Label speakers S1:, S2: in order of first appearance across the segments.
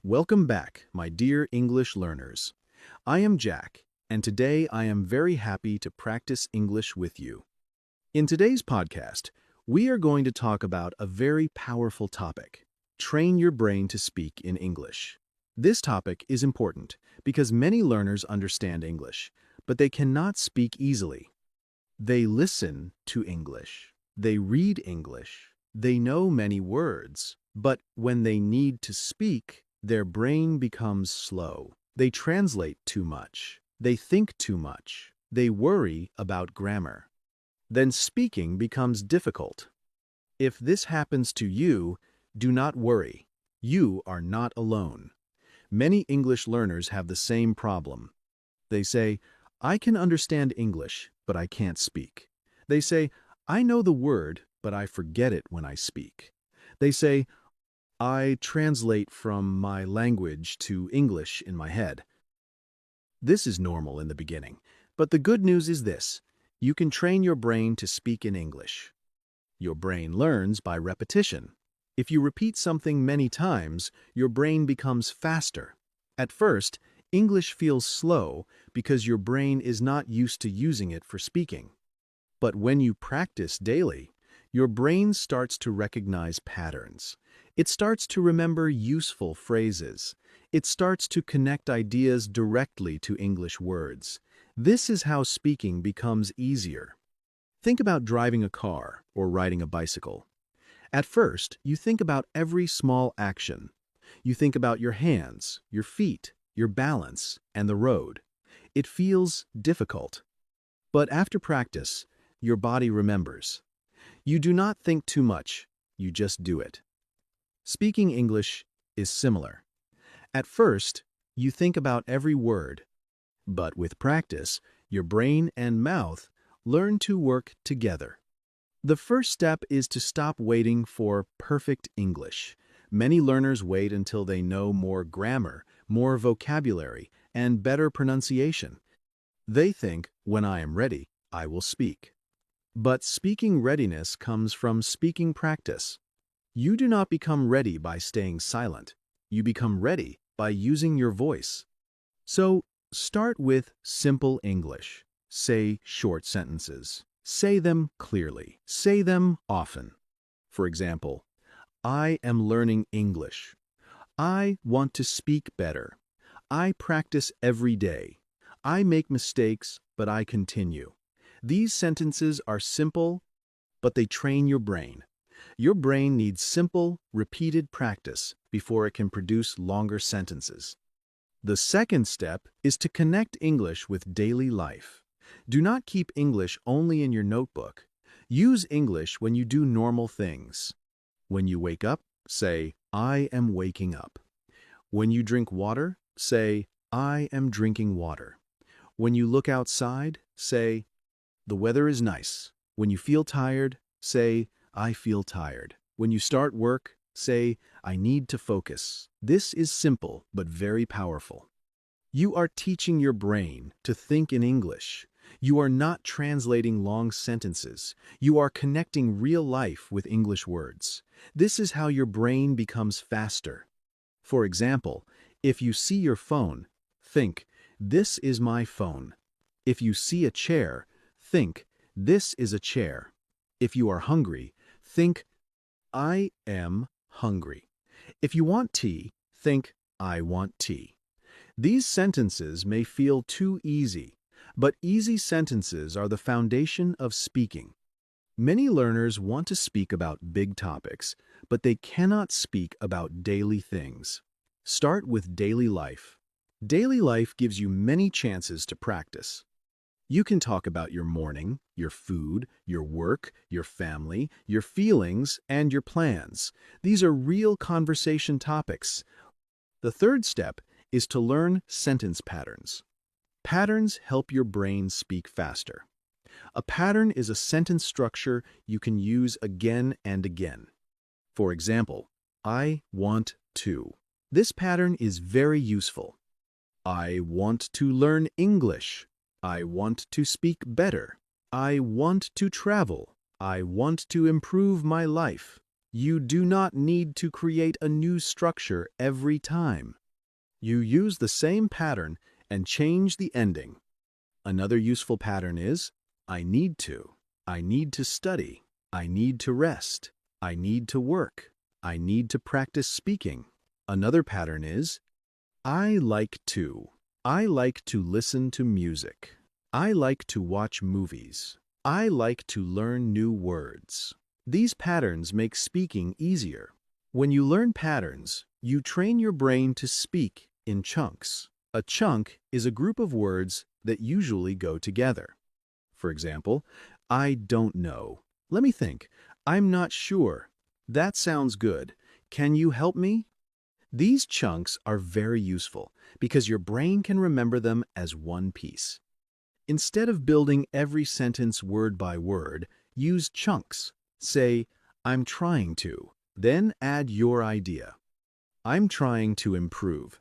S1: Welcome back, my dear English learners. I am Jack, and today I am very happy to practice English with you. In today's podcast, we are going to talk about a very powerful topic: train your brain to speak in English. This topic is important because many learners understand English, but they cannot speak easily. They listen to English, they read English, they know many words, but when they need to speak, their brain becomes slow. They translate too much. They think too much. They worry about grammar. Then speaking becomes difficult. If this happens to you, do not worry. You are not alone. Many English learners have the same problem. They say, "I can understand English, but I can't speak." They say, "I know the word, but I forget it when I speak." They say, "I translate from my language to English in my head." This is normal in the beginning, but the good news is this: you can train your brain to speak in English. Your brain learns by repetition. If you repeat something many times, your brain becomes faster. At first, English feels slow because your brain is not used to using it for speaking. But when you practice daily, your brain starts to recognize patterns. It starts to remember useful phrases. It starts to connect ideas directly to English words. This is how speaking becomes easier. Think about driving a car or riding a bicycle. At first, you think about every small action. You think about your hands, your feet, your balance, and the road. It feels difficult. But after practice, your body remembers. You do not think too much, you just do it. Speaking English is similar. At first, you think about every word, but with practice, your brain and mouth learn to work together. The first step is to stop waiting for perfect English. Many learners wait until they know more grammar, more vocabulary, and better pronunciation. They think, "When I am ready, I will speak." But speaking readiness comes from speaking practice. You do not become ready by staying silent. You become ready by using your voice. So, start with simple English. Say short sentences. Say them clearly. Say them often. For example, "I am learning English." "I want to speak better." "I practice every day." "I make mistakes, but I continue." These sentences are simple, but they train your brain. Your brain needs simple, repeated practice before it can produce longer sentences. The second step is to connect English with daily life. Do not keep English only in your notebook. Use English when you do normal things. When you wake up, say, "I am waking up." When you drink water, say, "I am drinking water." When you look outside, say, "The weather is nice." When you feel tired, say, "I feel tired." When you start work, say, "I need to focus." This is simple but very powerful. You are teaching your brain to think in English. You are not translating long sentences. You are connecting real life with English words. This is how your brain becomes faster. For example, if you see your phone, think, "This is my phone." If you see a chair, think, "This is a chair." If you are hungry, think, "I am hungry." If you want tea, think, "I want tea." These sentences may feel too easy, but easy sentences are the foundation of speaking. Many learners want to speak about big topics, but they cannot speak about daily things. Start with daily life. Daily life gives you many chances to practice. You can talk about your morning, your food, your work, your family, your feelings, and your plans. These are real conversation topics. The third step is to learn sentence patterns. Patterns help your brain speak faster. A pattern is a sentence structure you can use again and again. For example, "I want to." This pattern is very useful. "I want to learn English." "I want to speak better." "I want to travel." "I want to improve my life." You do not need to create a new structure every time. You use the same pattern and change the ending. Another useful pattern is, I need to study, I need to rest, I need to work, I need to practice speaking. Another pattern is, I like to listen to music, I like to watch movies, I like to learn new words. These patterns make speaking easier. When you learn patterns, you train your brain to speak in chunks. A chunk is a group of words that usually go together. For example, I don't know. Let me think. I'm not sure. That sounds good. Can you help me? These chunks are very useful because your brain can remember them as one piece. Instead of building every sentence word by word, use chunks. Say, I'm trying to. Then add your idea. I'm trying to improve.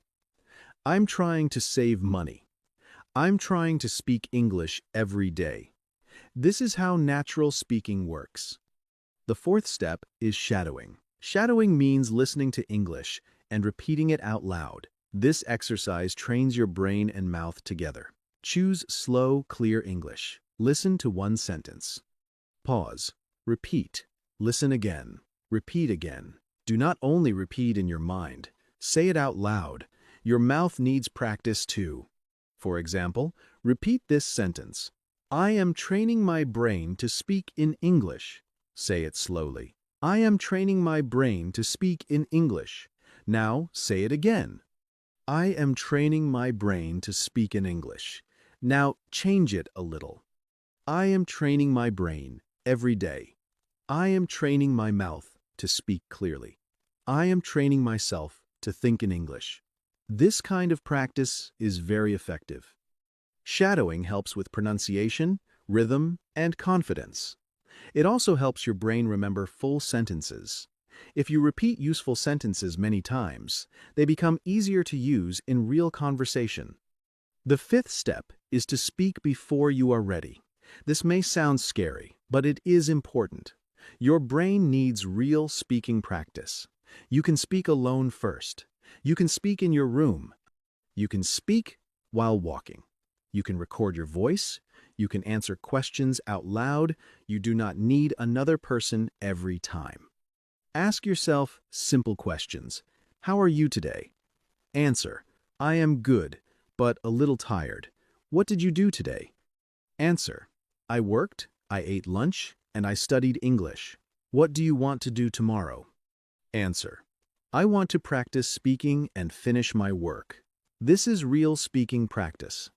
S1: I'm trying to save money. I'm trying to speak English every day. This is how natural speaking works. The fourth step is shadowing. Shadowing means listening to English and repeating it out loud. This exercise trains your brain and mouth together. Choose slow, clear English. Listen to one sentence. Pause. Repeat. Listen again. Repeat again. Do not only repeat in your mind. Say it out loud. Your mouth needs practice too. For example, repeat this sentence. I am training my brain to speak in English. Say it slowly. I am training my brain to speak in English. Now say it again. I am training my brain to speak in English. Now change it a little. I am training my brain every day. I am training my mouth to speak clearly. I am training myself to think in English. This kind of practice is very effective. Shadowing helps with pronunciation, rhythm, and confidence. It also helps your brain remember full sentences. If you repeat useful sentences many times, they become easier to use in real conversation. The fifth step is to speak before you are ready. This may sound scary, but it is important. Your brain needs real speaking practice. You can speak alone first. You can speak in your room. You can speak while walking. You can record your voice. You can answer questions out loud. You do not need another person every time. Ask yourself simple questions. How are you today? Answer, I am good, but a little tired. What did you do today? Answer, I worked, I ate lunch, and I studied English. What do you want to do tomorrow? Answer, I want to practice speaking and finish my work. This is real speaking practice.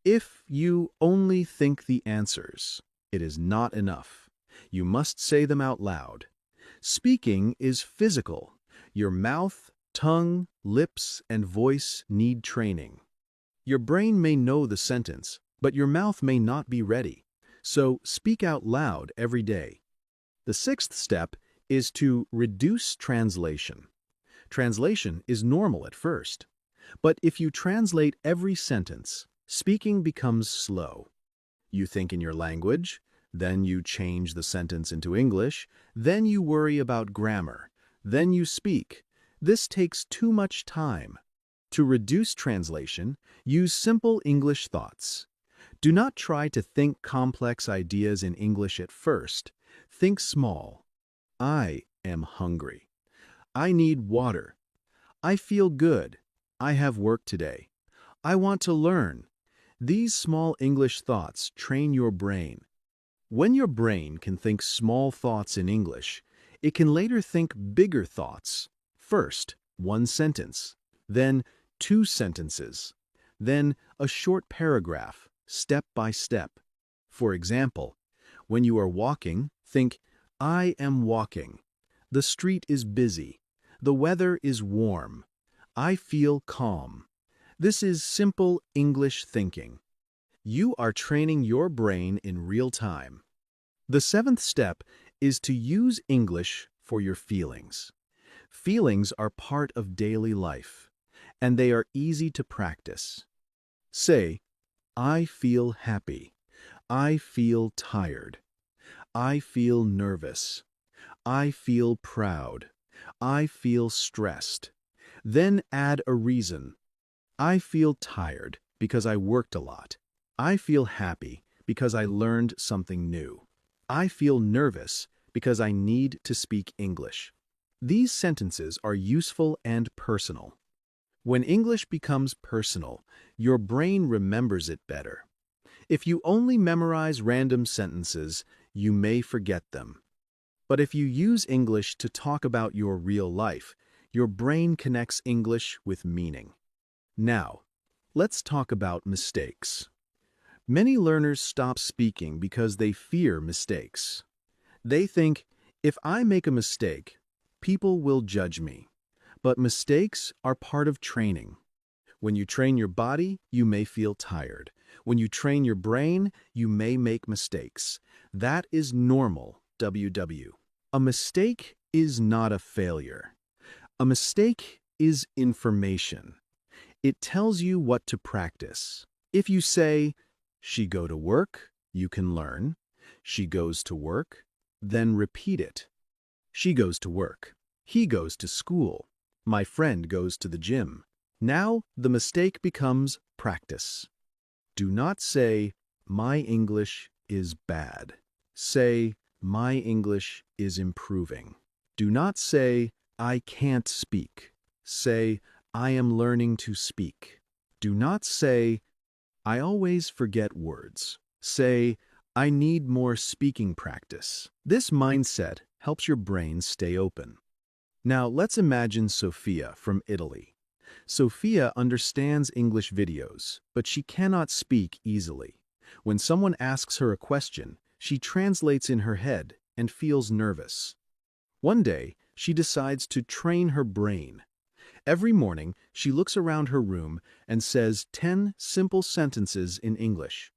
S1: If you only think the answers, it is not enough. You must say them out loud. Speaking is physical. Your mouth, tongue, lips, and voice need training. Your brain may know the sentence, but your mouth may not be ready. So speak out loud every day. The sixth step is to reduce translation. Translation is normal at first, but if you translate every sentence, speaking becomes slow. You think in your language, then you change the sentence into English, then you worry about grammar, then you speak. This takes too much time. To reduce translation, use simple English thoughts. Do not try to think complex ideas in English at first. Think small. I am hungry. I need water. I feel good. I have work today. I want to learn. These small English thoughts train your brain. When your brain can think small thoughts in English, it can later think bigger thoughts. First, one sentence, then two sentences, then a short paragraph, step by step. For example, when you are walking, think, I am walking. The street is busy. The weather is warm. I feel calm. This is simple English thinking. You are training your brain in real time. The seventh step is to use English for your feelings. Feelings are part of daily life, and they are easy to practice. Say, I feel happy. I feel tired. I feel nervous. I feel proud. I feel stressed. Then add a reason. I feel tired because I worked a lot. I feel happy because I learned something new. I feel nervous because I need to speak English. These sentences are useful and personal. When English becomes personal, your brain remembers it better. If you only memorize random sentences, you may forget them. But if you use English to talk about your real life, your brain connects English with meaning. Now, let's talk about mistakes. Many learners stop speaking because they fear mistakes. They think, if I make a mistake, people will judge me. But mistakes are part of training. When you train your body, you may feel tired. When you train your brain, you may make mistakes. That is normal, WW. A mistake is not a failure. A mistake is information. It tells you what to practice. If you say, she go to work, you can learn. She goes to work, then repeat it. She goes to work. He goes to school. My friend goes to the gym. Now the mistake becomes practice. Do not say, my English is bad. Say, my English is improving. Do not say, I can't speak. Say, I am learning to speak. Do not say, I always forget words. Say, I need more speaking practice. This mindset helps your brain stay open. Now let's imagine Sophia from Italy. Sophia understands English videos, but she cannot speak easily. When someone asks her a question, she translates in her head and feels nervous. One day, she decides to train her brain. Every morning, she looks around her room and says 10 simple sentences in English.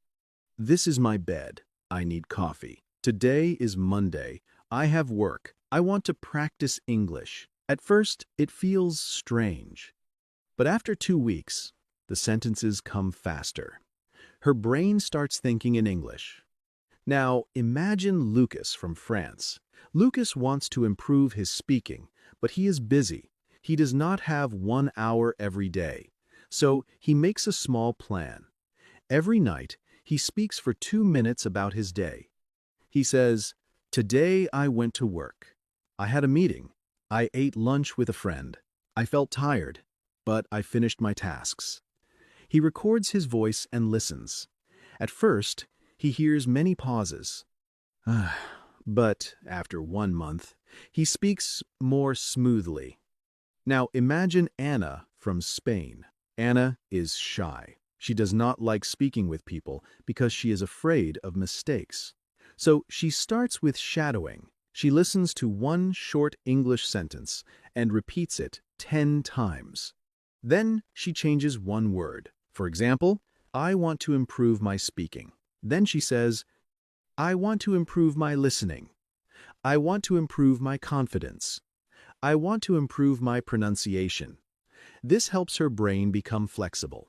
S1: This is my bed. I need coffee. Today is Monday. I have work. I want to practice English. At first, it feels strange. But after 2 weeks, the sentences come faster. Her brain starts thinking in English. Now, imagine Lucas from France. Lucas wants to improve his speaking, but he is busy. He does not have 1 hour every day. So he makes a small plan. Every night, he speaks for 2 minutes about his day. He says, today I went to work. I had a meeting. I ate lunch with a friend. I felt tired, but I finished my tasks. He records his voice and listens. At first, he hears many pauses. But after 1 month, he speaks more smoothly. Now imagine Anna from Spain. Anna is shy. She does not like speaking with people because she is afraid of mistakes. So she starts with shadowing. She listens to 1 short English sentence and repeats it 10 times. Then she changes 1 word. For example, I want to improve my speaking. Then she says, I want to improve my listening. I want to improve my confidence. I want to improve my pronunciation. This helps her brain become flexible.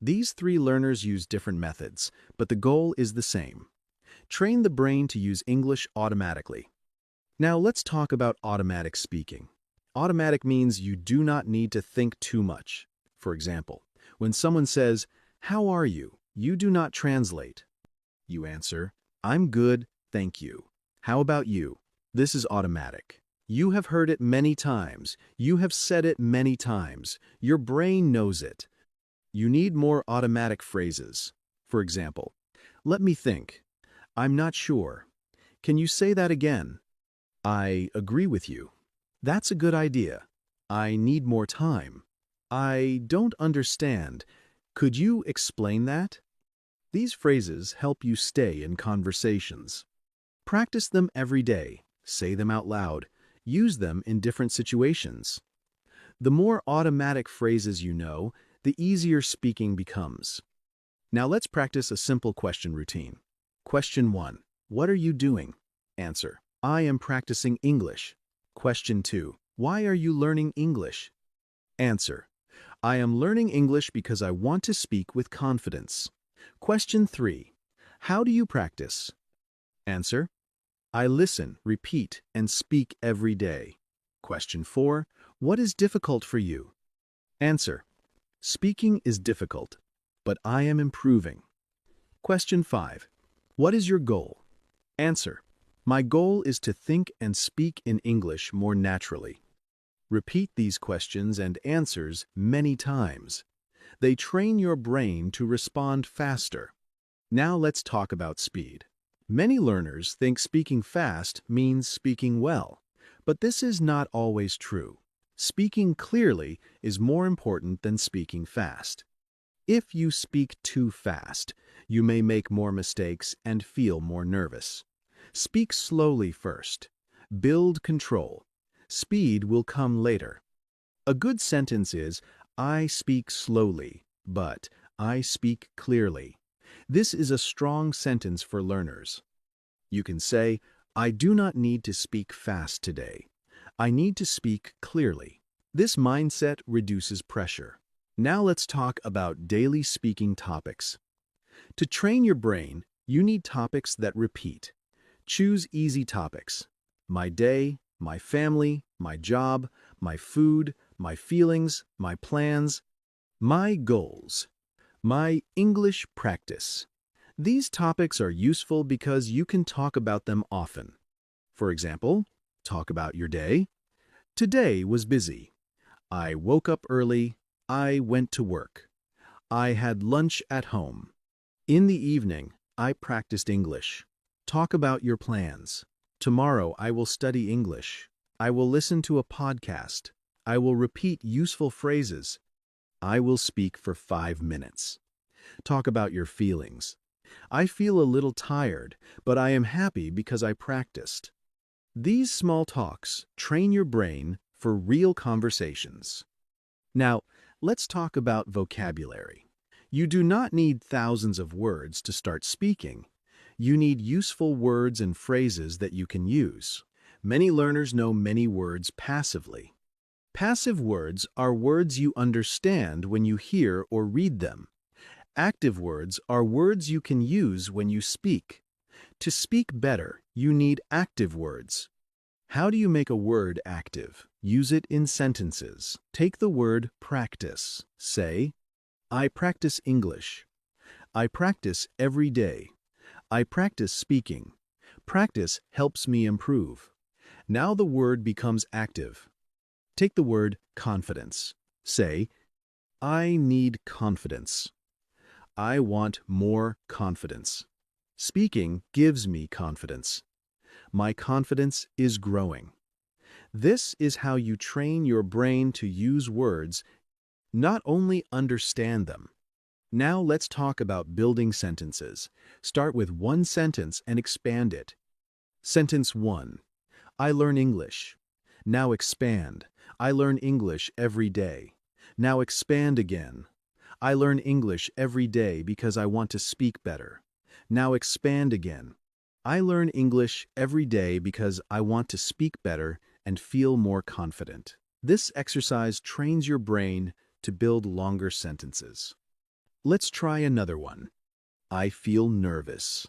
S1: These 3 learners use different methods, but the goal is the same. Train the brain to use English automatically. Now let's talk about automatic speaking. Automatic means you do not need to think too much. For example, when someone says, how are you? You do not translate. You answer, I'm good, thank you. How about you? This is automatic. You have heard it many times. You have said it many times. Your brain knows it. You need more automatic phrases. For example, let me think. I'm not sure. Can you say that again? I agree with you. That's a good idea. I need more time. I don't understand. Could you explain that? These phrases help you stay in conversations. Practice them every day. Say them out loud. Use them in different situations. The more automatic phrases you know, the easier speaking becomes. Now let's practice a simple question routine. Question 1. What are you doing? Answer. I am practicing English. Question 2. Why are you learning English? Answer. I am learning English because I want to speak with confidence. Question 3. How do you practice? Answer. I listen, repeat, and speak every day. Question 4. What is difficult for you? Answer. Speaking is difficult, but I am improving. Question 5. What is your goal? Answer. My goal is to think and speak in English more naturally. Repeat these questions and answers many times. They train your brain to respond faster. Now let's talk about speed. Many learners think speaking fast means speaking well, but this is not always true. Speaking clearly is more important than speaking fast. If you speak too fast, you may make more mistakes and feel more nervous. Speak slowly first. Build control. Speed will come later. A good sentence is, I speak slowly, but I speak clearly. This is a strong sentence for learners. You can say, I do not need to speak fast today. I need to speak clearly. This mindset reduces pressure. Now let's talk about daily speaking topics. To train your brain, you need topics that repeat. Choose easy topics. My day, my family, my job, my food, my feelings, my plans, my goals, my English practice. These topics are useful because you can talk about them often. For example, talk about your day. Today was busy. I woke up early. I went to work. I had lunch at home. In the evening, I practiced English. Talk about your plans. Tomorrow I will study English. I will listen to a podcast. I will repeat useful phrases. I will speak for 5 minutes. Talk about your feelings. I feel a little tired, but I am happy because I practiced. These small talks train your brain for real conversations. Now, let's talk about vocabulary. You do not need thousands of words to start speaking. You need useful words and phrases that you can use. Many learners know many words passively. Passive words are words you understand when you hear or read them. Active words are words you can use when you speak. To speak better, you need active words. How do you make a word active? Use it in sentences. Take the word practice. Say, I practice English. I practice every day. I practice speaking. Practice helps me improve. Now the word becomes active. Take the word confidence. Say, I need confidence. I want more confidence. Speaking gives me confidence. My confidence is growing. This is how you train your brain to use words, not only understand them. Now let's talk about building sentences. Start with one sentence and expand it. Sentence 1. I learn English. Now expand. I learn English every day. Now expand again. I learn English every day because I want to speak better. Now expand again. I learn English every day because I want to speak better and feel more confident. This exercise trains your brain to build longer sentences. Let's try another one. I feel nervous.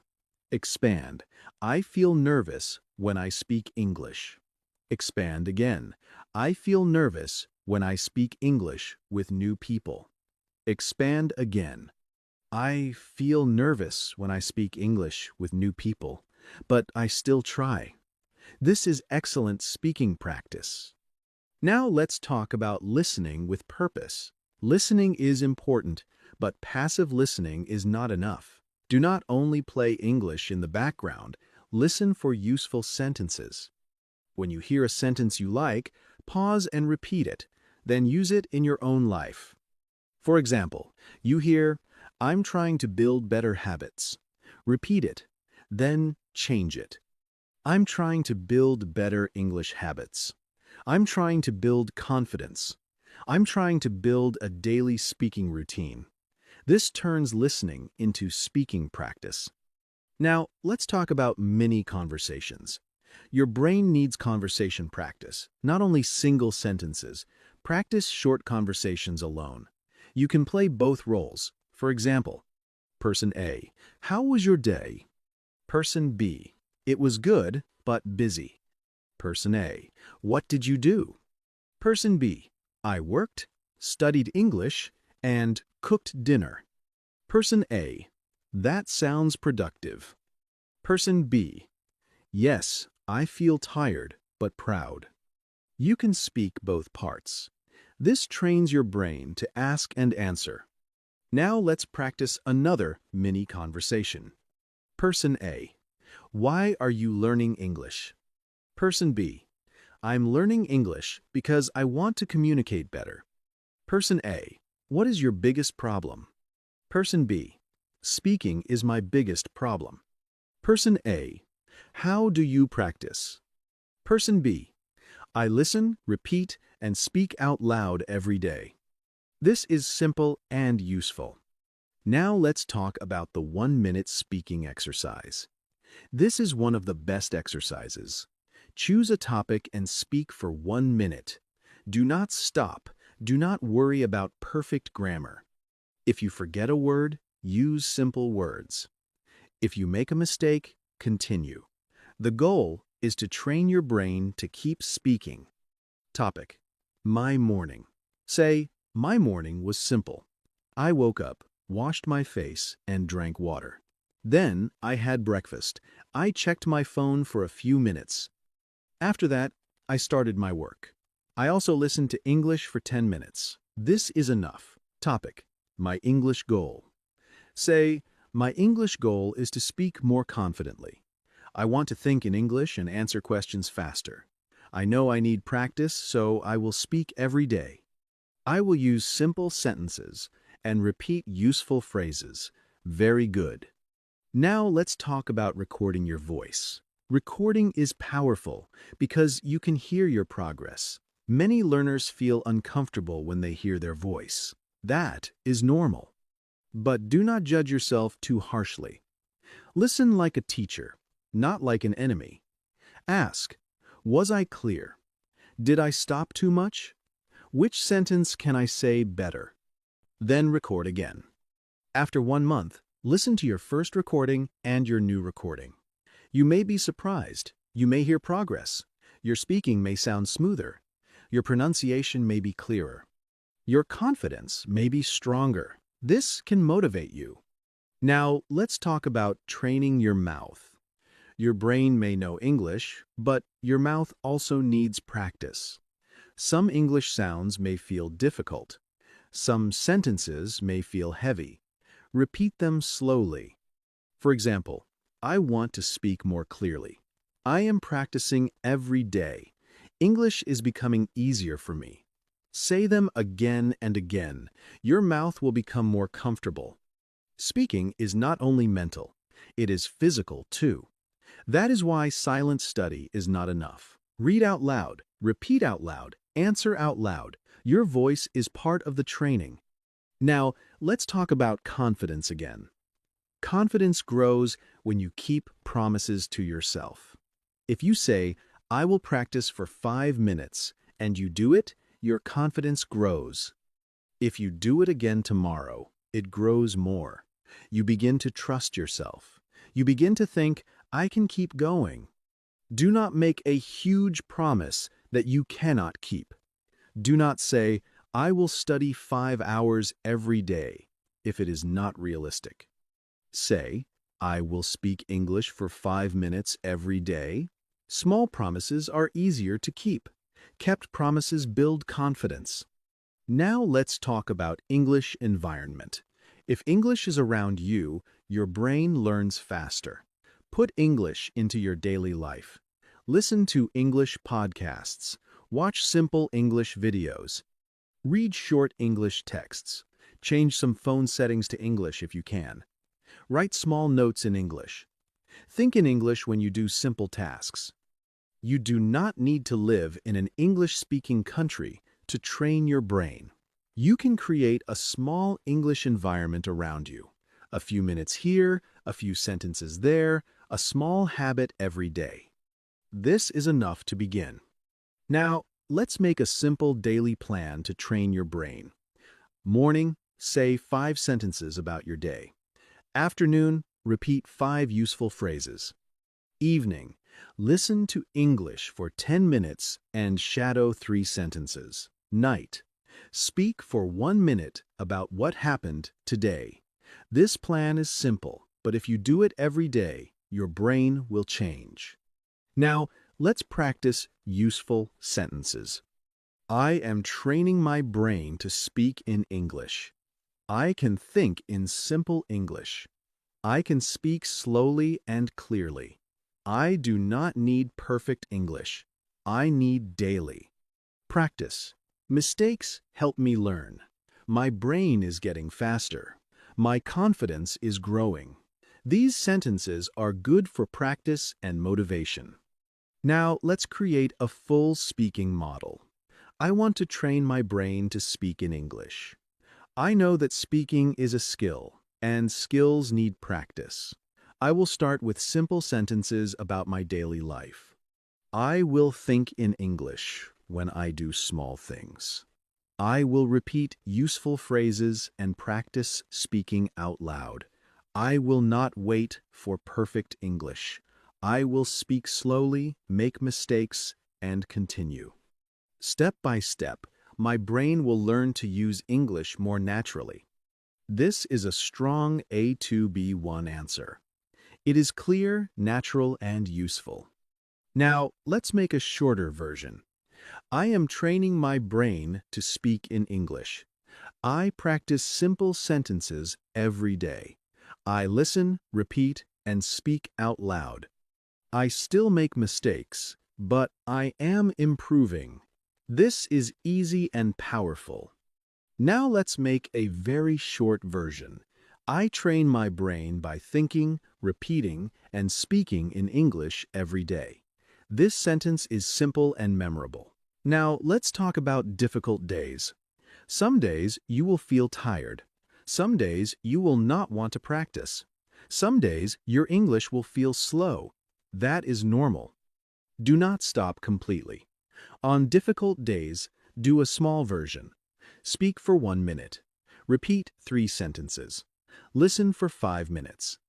S1: Expand. I feel nervous when I speak English. Expand again. I feel nervous when I speak English with new people. Expand again. I feel nervous when I speak English with new people, but I still try. This is excellent speaking practice. Now let's talk about listening with purpose. Listening is important, but passive listening is not enough. Do not only play English in the background, listen for useful sentences. When you hear a sentence you like, pause and repeat it, then use it in your own life. For example, you hear, I'm trying to build better habits. Repeat it, then change it. I'm trying to build better English habits. I'm trying to build confidence. I'm trying to build a daily speaking routine. This turns listening into speaking practice. Now, let's talk about mini conversations. Your brain needs conversation practice, not only single sentences. Practice short conversations alone. You can play both roles. For example, Person A, how was your day? Person B, it was good, but busy. Person A, what did you do? Person B, I worked, studied English, and cooked dinner. Person A, that sounds productive. Person B, yes, I feel tired, but proud. You can speak both parts. This trains your brain to ask and answer. Now let's practice another mini conversation. Person A, why are you learning English? Person B, I'm learning English because I want to communicate better. Person A, what is your biggest problem? Person B, speaking is my biggest problem. Person A, how do you practice? Person B, I listen, repeat, and speak out loud every day. This is simple and useful. Now let's talk about the 1-minute speaking exercise. This is one of the best exercises. Choose a topic and speak for 1 minute. Do not stop. Do not worry about perfect grammar. If you forget a word, use simple words. If you make a mistake, continue. The goal is to train your brain to keep speaking. Topic: my morning. Say, my morning was simple. I woke up, washed my face, and drank water. Then I had breakfast. I checked my phone for a few minutes. After that, I started my work. I also listened to English for 10 minutes. This is enough. Topic: my English goal. Say, my English goal is to speak more confidently. I want to think in English and answer questions faster. I know I need practice, so I will speak every day. I will use simple sentences and repeat useful phrases. Very good. Now let's talk about recording your voice. Recording is powerful because you can hear your progress. Many learners feel uncomfortable when they hear their voice. That is normal. But do not judge yourself too harshly. Listen like a teacher, not like an enemy. Ask, was I clear? Did I stop too much? Which sentence can I say better? Then record again. After 1 month, listen to your first recording and your new recording. You may be surprised. You may hear progress. Your speaking may sound smoother. Your pronunciation may be clearer. Your confidence may be stronger. This can motivate you. Now, let's talk about training your mouth. Your brain may know English, but your mouth also needs practice. Some English sounds may feel difficult. Some sentences may feel heavy. Repeat them slowly. For example, I want to speak more clearly. I am practicing every day. English is becoming easier for me. Say them again and again. Your mouth will become more comfortable. Speaking is not only mental, it is physical too. That is why silent study is not enough. Read out loud, repeat out loud, answer out loud. Your voice is part of the training. Now, let's talk about confidence again. Confidence grows when you keep promises to yourself. If you say, I will practice for 5 minutes, and you do it, your confidence grows. If you do it again tomorrow, it grows more. You begin to trust yourself. You begin to think, I can keep going. Do not make a huge promise that you cannot keep. Do not say, I will study 5 hours every day, if it is not realistic. Say, I will speak English for 5 minutes every day. Small promises are easier to keep. Kept promises build confidence. Now let's talk about English environment. If English is around you, your brain learns faster. Put English into your daily life. Listen to English podcasts. Watch simple English videos. Read short English texts. Change some phone settings to English if you can. Write small notes in English. Think in English when you do simple tasks. You do not need to live in an English-speaking country to train your brain. You can create a small English environment around you. A few minutes here, a few sentences there, a small habit every day. This is enough to begin. Now, let's make a simple daily plan to train your brain. Morning, say 5 sentences about your day. Afternoon, repeat 5 useful phrases. Evening, Listen to English for 10 minutes and shadow 3 sentences. Night. Speak for 1 minute about what happened today. This plan is simple, but if you do it every day, your brain will change. Now, let's practice useful sentences. I am training my brain to speak in English. I can think in simple English. I can speak slowly and clearly. I do not need perfect English. I need daily. Practice. Mistakes help me learn. My brain is getting faster. My confidence is growing. These sentences are good for practice and motivation. Now, let's create a full speaking model. I want to train my brain to speak in English. I know that speaking is a skill, and skills need practice. I will start with simple sentences about my daily life. I will think in English when I do small things. I will repeat useful phrases and practice speaking out loud. I will not wait for perfect English. I will speak slowly, make mistakes, and continue. Step by step, my brain will learn to use English more naturally. This is a strong A2B1 answer. It is clear, natural, and useful. Now, let's make a shorter version. I am training my brain to speak in English. I practice simple sentences every day. I listen, repeat, and speak out loud. I still make mistakes, but I am improving. This is easy and powerful. Now let's make a very short version. I train my brain by thinking, repeating, and speaking in English every day. This sentence is simple and memorable. Now let's talk about difficult days. Some days you will feel tired. Some days you will not want to practice. Some days your English will feel slow. That is normal. Do not stop completely. On difficult days, do a small version. Speak for 1 minute. Repeat 3 sentences. Listen for 5 minutes.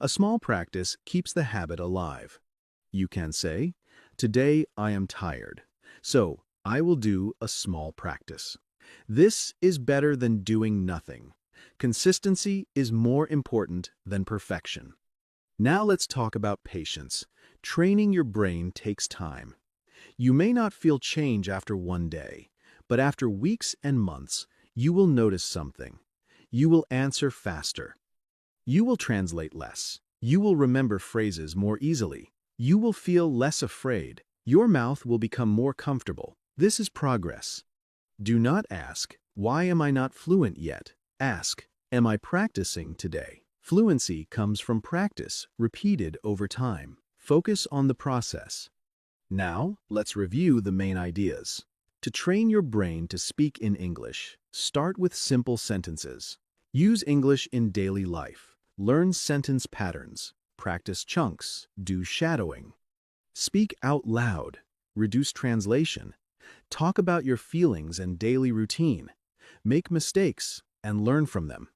S1: A small practice keeps the habit alive. You can say, "Today I am tired, so I will do a small practice." This is better than doing nothing. Consistency is more important than perfection. Now let's talk about patience. Training your brain takes time. You may not feel change after 1 day, but after weeks and months, you will notice something. You will answer faster. You will translate less. You will remember phrases more easily. You will feel less afraid. Your mouth will become more comfortable. This is progress. Do not ask, "Why am I not fluent yet?" Ask, "Am I practicing today?" Fluency comes from practice, repeated over time. Focus on the process. Now, let's review the main ideas. To train your brain to speak in English, start with simple sentences. Use English in daily life. Learn sentence patterns. Practice chunks. Do shadowing. Speak out loud. Reduce translation. Talk about your feelings and daily routine. Make mistakes and learn from them.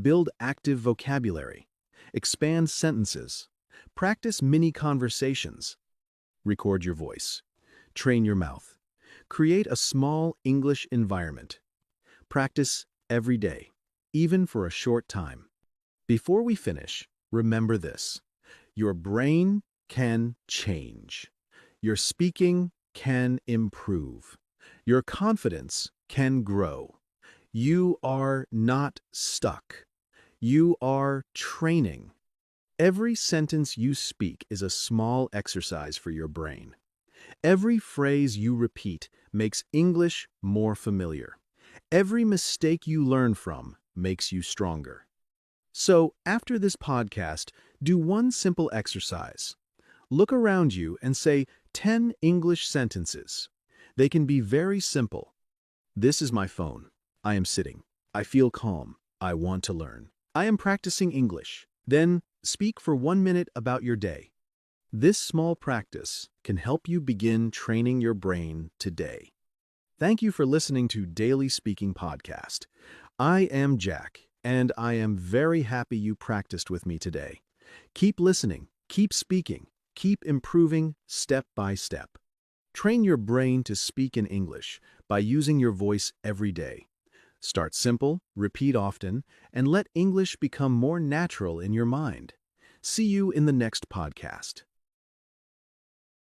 S1: Build active vocabulary. Expand sentences. Practice mini conversations. Record your voice. Train your mouth. Create a small English environment. Practice every day, even for a short time. Before we finish, remember this. Your brain can change. Your speaking can improve. Your confidence can grow. You are not stuck. You are training. Every sentence you speak is a small exercise for your brain. Every phrase you repeat makes English more familiar. Every mistake you learn from makes you stronger. So, after this podcast, do one simple exercise. Look around you and say 10 English sentences. They can be very simple. This is my phone. I am sitting. I feel calm. I want to learn. I am practicing English. Then, speak for 1 minute about your day. This small practice can help you begin training your brain today. Thank you for listening to Daily Speaking Podcast. I am Jack, and I am very happy you practiced with me today. Keep listening, keep speaking, Keep improving step by step. Train your brain to speak in English by using your voice every day. Start simple, repeat often, and let English become more natural in your mind. See you in the next podcast.